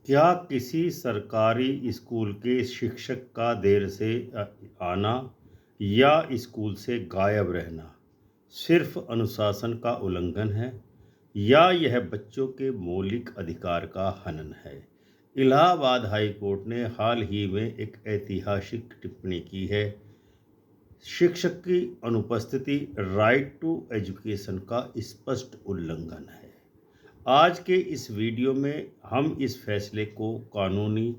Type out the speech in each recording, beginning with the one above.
क्या किसी सरकारी स्कूल के शिक्षक का देर से आना या स्कूल से गायब रहना सिर्फ अनुशासन का उल्लंघन है या यह बच्चों के मौलिक अधिकार का हनन है? इलाहाबाद हाई कोर्ट ने हाल ही में एक ऐतिहासिक टिप्पणी की है। शिक्षक की अनुपस्थिति राइट टू एजुकेशन का स्पष्ट उल्लंघन है। आज के इस वीडियो में हम इस फैसले को कानूनी,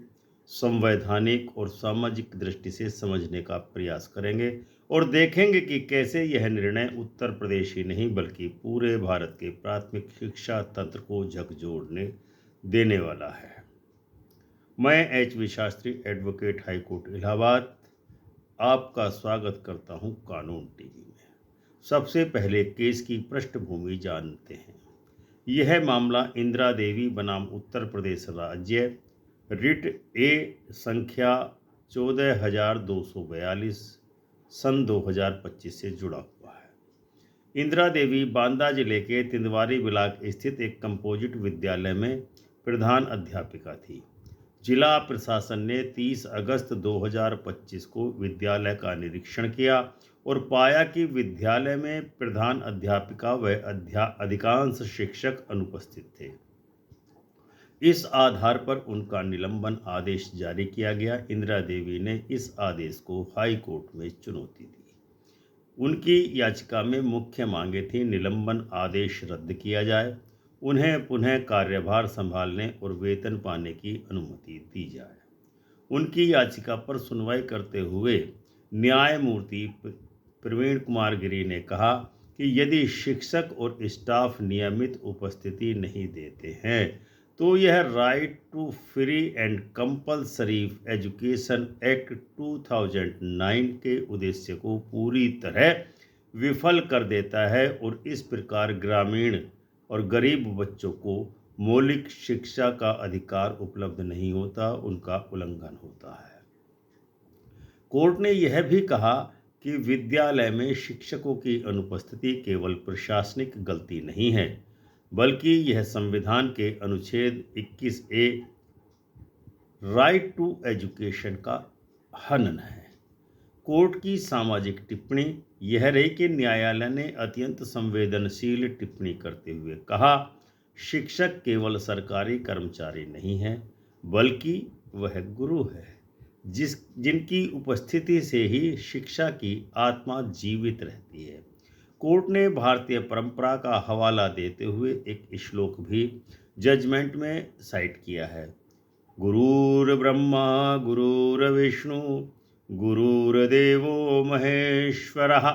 संवैधानिक और सामाजिक दृष्टि से समझने का प्रयास करेंगे और देखेंगे कि कैसे यह निर्णय उत्तर प्रदेश ही नहीं बल्कि पूरे भारत के प्राथमिक शिक्षा तंत्र को झकझोरने देने वाला है। मैं H V. Shastri, advocate high court Allahabad, आपका स्वागत करता हूं कानून टीवी में। सबसे पहले केस की पृष्ठभूमि जानते हैं। यह मामला इंदिरा देवी बनाम उत्तर प्रदेश राज्य रिट ए संख्या 14,242 सन 2025 से जुड़ा हुआ है। इंदिरा देवी बांदा जिले के तिंदवारी ब्लॉक स्थित एक कंपोजिट विद्यालय में प्रधान अध्यापिका थी। जिला प्रशासन ने 30 अगस्त 2025 को विद्यालय का निरीक्षण किया और पाया कि विद्यालय में प्रधान अध्यापिका व अधिकांश शिक्षक अनुपस्थित थे। इस आधार पर उनका निलंबन आदेश जारी किया गया। इंदिरा देवी ने इस आदेश को हाई कोर्ट में चुनौती दी। उनकी याचिका में मुख्य मांगे थी निलंबन आदेश रद्द किया जाए, उन्हें पुनः कार्यभार संभालने और वेतन पाने की अनुमति दी जाए। उनकी याचिका पर सुनवाई करते हुए न्यायमूर्ति प्रवीण कुमार गिरी ने कहा कि यदि शिक्षक और स्टाफ नियमित उपस्थिति नहीं देते हैं तो यह right to free and compulsory education act 2009 के उद्देश्य को पूरी तरह विफल कर देता है और इस प्रकार ग्रामीण और गरीब बच्चों को मौलिक शिक्षा का अधिकार उपलब्ध नहीं होता, उनका उल्लंघन होता है। कोर्ट ने यह भी कहा कि विद्यालय में शिक्षकों की अनुपस्थिति केवल प्रशासनिक गलती नहीं है बल्कि यह संविधान के अनुच्छेद 21A राइट टू एजुकेशन का हनन है। कोर्ट की सामाजिक टिप्पणी यह रही कि न्यायालय ने अत्यंत संवेदनशील टिप्पणी करते हुए कहा, शिक्षक केवल सरकारी कर्मचारी नहीं है बल्कि वह गुरु है जिनकी उपस्थिति से ही शिक्षा की आत्मा जीवित रहती है। कोर्ट ने भारतीय परंपरा का हवाला देते हुए एक श्लोक भी जजमेंट में साइट किया है। गुरुर् ब्रह्मा गुरुर्विष्णु गुरुर्देवो महेश्वरः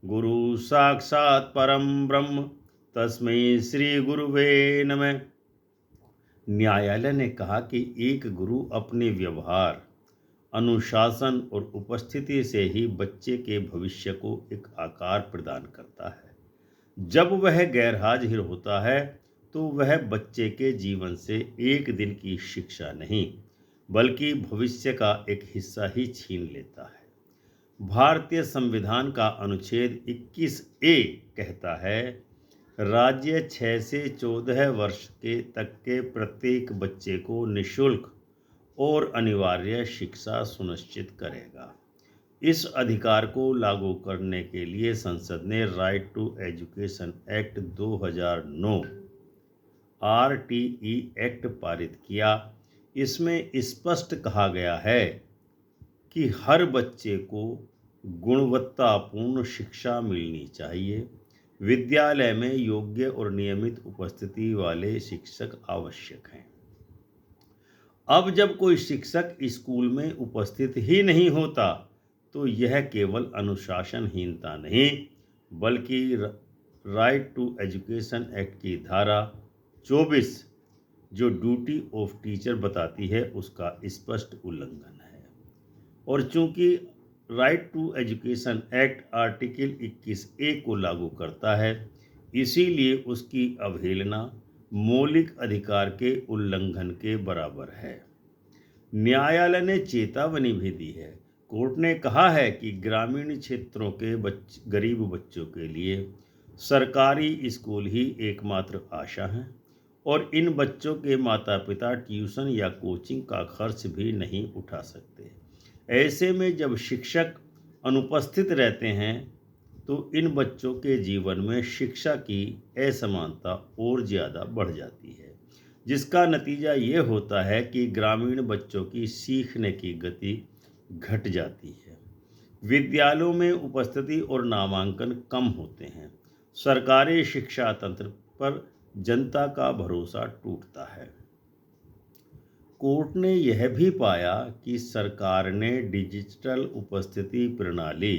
गुरु साक्षात् परम ब्रह्म तस्मै श्री गुरुवे नमः। न्यायालय ने कहा कि एक गुरु अपने व्यवहार, अनुशासन और उपस्थिति से ही बच्चे के भविष्य को एक आकार प्रदान करता है। जब वह गैरहाजिर होता है तो वह बच्चे के जीवन से एक दिन की शिक्षा नहीं बल्कि भविष्य का एक हिस्सा ही छीन लेता है। भारतीय संविधान का अनुच्छेद 21A कहता है, राज्य 6 से 14 वर्ष के तक के प्रत्येक बच्चे को निःशुल्क और अनिवार्य शिक्षा सुनिश्चित करेगा। इस अधिकार को लागू करने के लिए संसद ने right to education act 2009 RTE act पारित किया। इसमें स्पष्ट कहा गया है कि हर बच्चे को गुणवत्तापूर्ण शिक्षा मिलनी चाहिए। विद्यालय में योग्य और नियमित उपस्थिति वाले शिक्षक आवश्यक हैं। अब जब कोई शिक्षक स्कूल में उपस्थित ही नहीं होता तो यह केवल अनुशासनहीनता नहीं बल्कि राइट टू एजुकेशन एक्ट की धारा 24 जो ड्यूटी ऑफ टीचर बताती है उसका स्पष्ट उल्लंघन है। और चूंकि right to education act article 21A को लागू करता है, इसीलिए उसकी अवहेलना मौलिक अधिकार के उल्लंघन के बराबर है। न्यायालय ने चेतावनी भी दी है। कोर्ट ने कहा है कि ग्रामीण क्षेत्रों के गरीब बच्चों के लिए सरकारी स्कूल ही एकमात्र आशा है और इन बच्चों के माता पिता ट्यूशन या कोचिंग का खर्च भी नहीं उठा सकते। ऐसे में जब शिक्षक अनुपस्थित रहते हैं तो इन बच्चों के जीवन में शिक्षा की असमानता और ज़्यादा बढ़ जाती है, जिसका नतीजा ये होता है कि ग्रामीण बच्चों की सीखने की गति घट जाती है। विद्यालयों में उपस्थिति और नामांकन कम होते हैं। सरकारी शिक्षा तंत्र पर जनता का भरोसा टूटता है। कोर्ट ने यह भी पाया कि सरकार ने डिजिटल उपस्थिति प्रणाली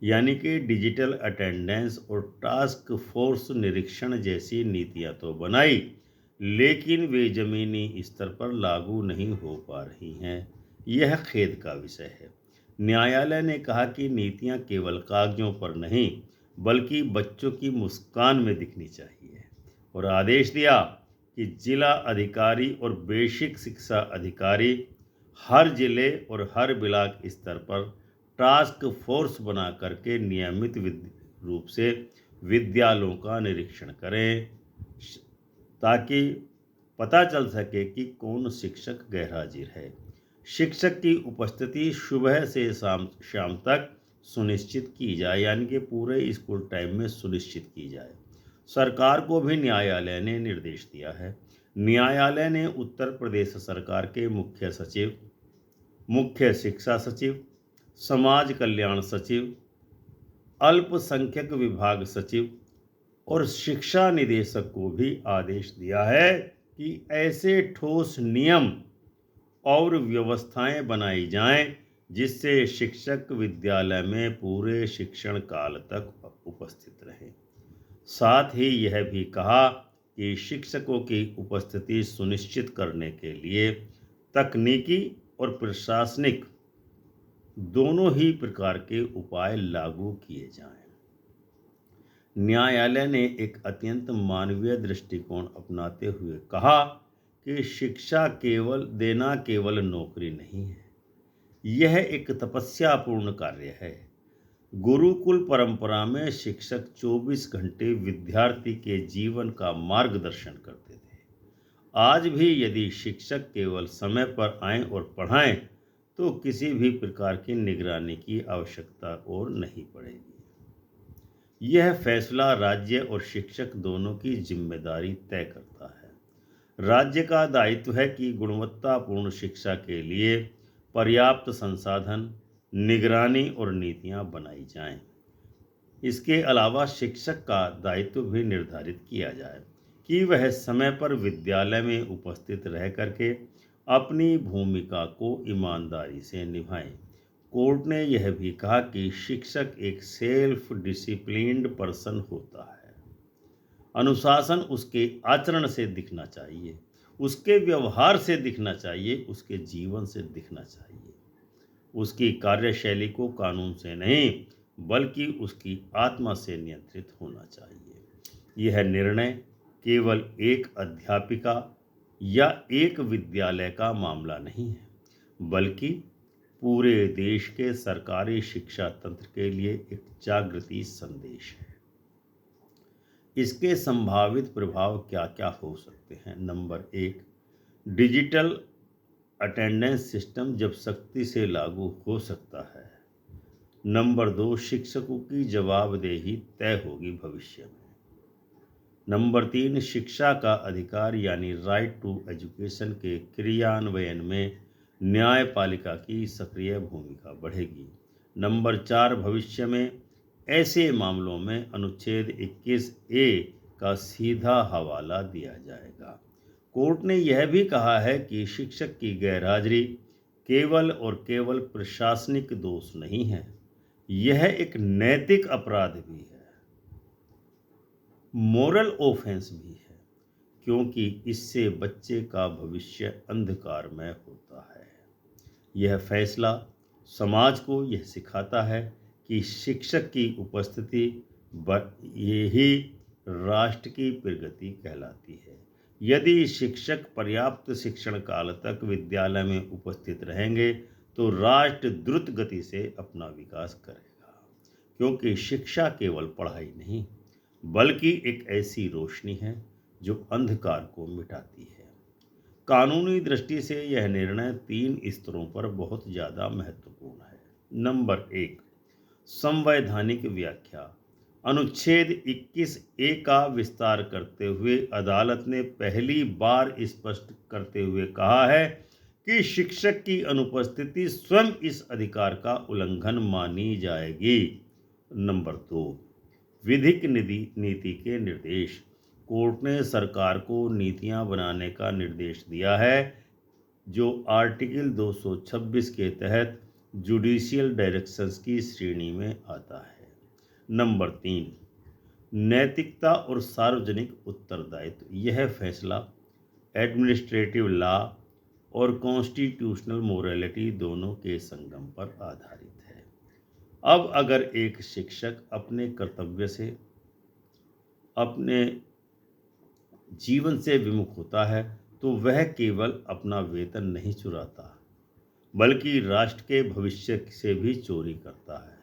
यानी कि डिजिटल अटेंडेंस और टास्क फोर्स निरीक्षण जैसी नीतियां तो बनाई, लेकिन वे ज़मीनी स्तर पर लागू नहीं हो पा रही हैं। यह खेद का विषय है। न्यायालय ने कहा कि नीतियां केवल कागजों पर नहीं बल्कि बच्चों की मुस्कान में दिखनी चाहिए, और आदेश दिया कि जिला अधिकारी और बेसिक शिक्षा अधिकारी हर जिले और हर ब्लॉक स्तर पर टास्क फोर्स बना करके नियमित रूप से विद्यालयों का निरीक्षण करें, ताकि पता चल सके कि कौन शिक्षक गैरहाजिर है। शिक्षक की उपस्थिति सुबह से शाम तक सुनिश्चित की जाए, यानी कि पूरे स्कूल टाइम में सुनिश्चित की जाए। सरकार को भी न्यायालय ने निर्देश दिया है। न्यायालय ने उत्तर प्रदेश सरकार के मुख्य सचिव, मुख्य शिक्षा सचिव, समाज कल्याण सचिव, अल्पसंख्यक विभाग सचिव और शिक्षा निदेशक को भी आदेश दिया है कि ऐसे ठोस नियम और व्यवस्थाएं बनाई जाएं जिससे शिक्षक विद्यालय में पूरे शिक्षण काल तक उपस्थित रहें। साथ ही यह भी कहा कि शिक्षकों की उपस्थिति सुनिश्चित करने के लिए तकनीकी और प्रशासनिक दोनों ही प्रकार के उपाय लागू किए जाएं। न्यायालय ने एक अत्यंत मानवीय दृष्टिकोण अपनाते हुए कहा कि शिक्षा केवल नौकरी नहीं है, यह एक तपस्यापूर्ण कार्य है। गुरुकुल परंपरा में शिक्षक 24 घंटे विद्यार्थी के जीवन का मार्गदर्शन करते थे। आज भी यदि शिक्षक केवल समय पर आएं और पढ़ाएं तो किसी भी प्रकार की निगरानी की आवश्यकता और नहीं पड़ेगी। यह फैसला राज्य और शिक्षक दोनों की जिम्मेदारी तय करता है। राज्य का दायित्व है कि गुणवत्तापूर्ण शिक्षा के लिए पर्याप्त संसाधन, निगरानी और नीतियां बनाई जाएं। इसके अलावा शिक्षक का दायित्व भी निर्धारित किया जाए कि वह समय पर विद्यालय में उपस्थित रह करके अपनी भूमिका को ईमानदारी से निभाएं। कोर्ट ने यह भी कहा कि शिक्षक एक सेल्फ डिसिप्लिन्ड पर्सन होता है। अनुशासन उसके आचरण से दिखना चाहिए, उसके व्यवहार से दिखना चाहिए, उसके जीवन से दिखना चाहिए। उसकी कार्यशैली को कानून से नहीं बल्कि उसकी आत्मा से नियंत्रित होना चाहिए। यह निर्णय केवल एक अध्यापिका या एक विद्यालय का मामला नहीं है, बल्कि पूरे देश के सरकारी शिक्षा तंत्र के लिए एक जागृति संदेश है। इसके संभावित प्रभाव क्या क्या हो सकते हैं? नंबर 1, डिजिटल अटेंडेंस सिस्टम जब सख्ती से लागू हो सकता है। नंबर 2, शिक्षकों की जवाबदेही तय होगी भविष्य में। नंबर 3, शिक्षा का अधिकार यानी राइट टू एजुकेशन के क्रियान्वयन में न्यायपालिका की सक्रिय भूमिका बढ़ेगी। नंबर 4, भविष्य में ऐसे मामलों में अनुच्छेद 21A का सीधा हवाला दिया जाएगा। कोर्ट ने यह भी कहा है कि शिक्षक की गैरहाजिरी केवल और केवल प्रशासनिक दोष नहीं है, यह एक नैतिक अपराध भी है, मोरल ऑफेंस भी है, क्योंकि इससे बच्चे का भविष्य अंधकारमय होता है। यह फैसला समाज को यह सिखाता है कि शिक्षक की उपस्थिति यही राष्ट्र की प्रगति कहलाती है। यदि शिक्षक पर्याप्त शिक्षण काल तक विद्यालय में उपस्थित रहेंगे तो राष्ट्र द्रुत गति से अपना विकास करेगा, क्योंकि शिक्षा केवल पढ़ाई नहीं बल्कि एक ऐसी रोशनी है जो अंधकार को मिटाती है। कानूनी दृष्टि से यह निर्णय 3 स्तरों पर बहुत ज़्यादा महत्वपूर्ण है। नंबर 1, संवैधानिक व्याख्या। अनुच्छेद 21A का विस्तार करते हुए अदालत ने पहली बार स्पष्ट करते हुए कहा है कि शिक्षक की अनुपस्थिति स्वयं इस अधिकार का उल्लंघन मानी जाएगी। नंबर 2, विधिक नीति के निर्देश। कोर्ट ने सरकार को नीतियां बनाने का निर्देश दिया है जो आर्टिकल 226 के तहत जुडिशियल डायरेक्शंस की श्रेणी में आता है। नंबर 3, नैतिकता और सार्वजनिक उत्तरदायित्व। यह फैसला एडमिनिस्ट्रेटिव लॉ और कॉन्स्टिट्यूशनल मोरालिटी दोनों के संगम पर आधारित है। अब अगर एक शिक्षक अपने कर्तव्य से, अपने जीवन से विमुख होता है तो वह केवल अपना वेतन नहीं चुराता बल्कि राष्ट्र के भविष्य से भी चोरी करता है।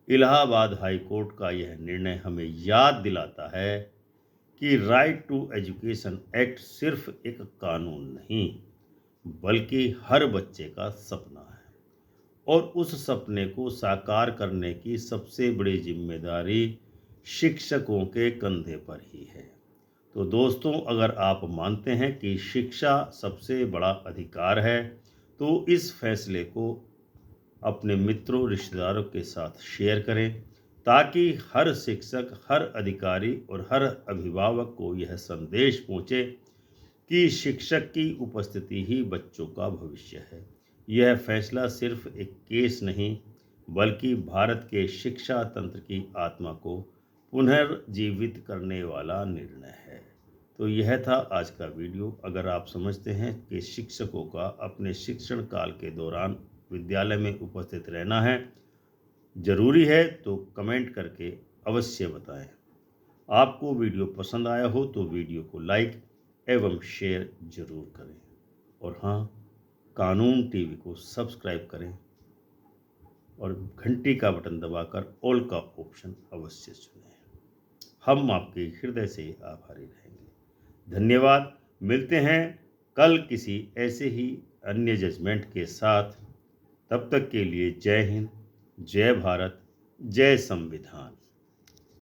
इलाहाबाद हाई कोर्ट का यह निर्णय हमें याद दिलाता है कि राइट टू एजुकेशन एक्ट सिर्फ एक कानून नहीं बल्कि हर बच्चे का सपना है और उस सपने को साकार करने की सबसे बड़ी जिम्मेदारी शिक्षकों के कंधे पर ही है। तो दोस्तों, अगर आप मानते हैं कि शिक्षा सबसे बड़ा अधिकार है तो इस फैसले को अपने मित्रों, रिश्तेदारों के साथ शेयर करें ताकि हर शिक्षक, हर अधिकारी और हर अभिभावक को यह संदेश पहुंचे कि शिक्षक की उपस्थिति ही बच्चों का भविष्य है। यह फैसला सिर्फ एक केस नहीं बल्कि भारत के शिक्षा तंत्र की आत्मा को पुनर्जीवित करने वाला निर्णय है। तो यह था आज का वीडियो। अगर आप समझते हैं कि शिक्षकों का अपने शिक्षण काल के दौरान विद्यालय में उपस्थित रहना है जरूरी है तो कमेंट करके अवश्य बताएं। आपको वीडियो पसंद आया हो तो वीडियो को लाइक एवं शेयर जरूर करें और हाँ, कानून टीवी को सब्सक्राइब करें और घंटी का बटन दबाकर ऑल का ऑप्शन अवश्य चुनें। हम आपके हृदय से आभारी रहेंगे। धन्यवाद। मिलते हैं कल किसी ऐसे ही अन्य जजमेंट के साथ। तब तक के लिए जय हिंद, जय भारत, जय संविधान।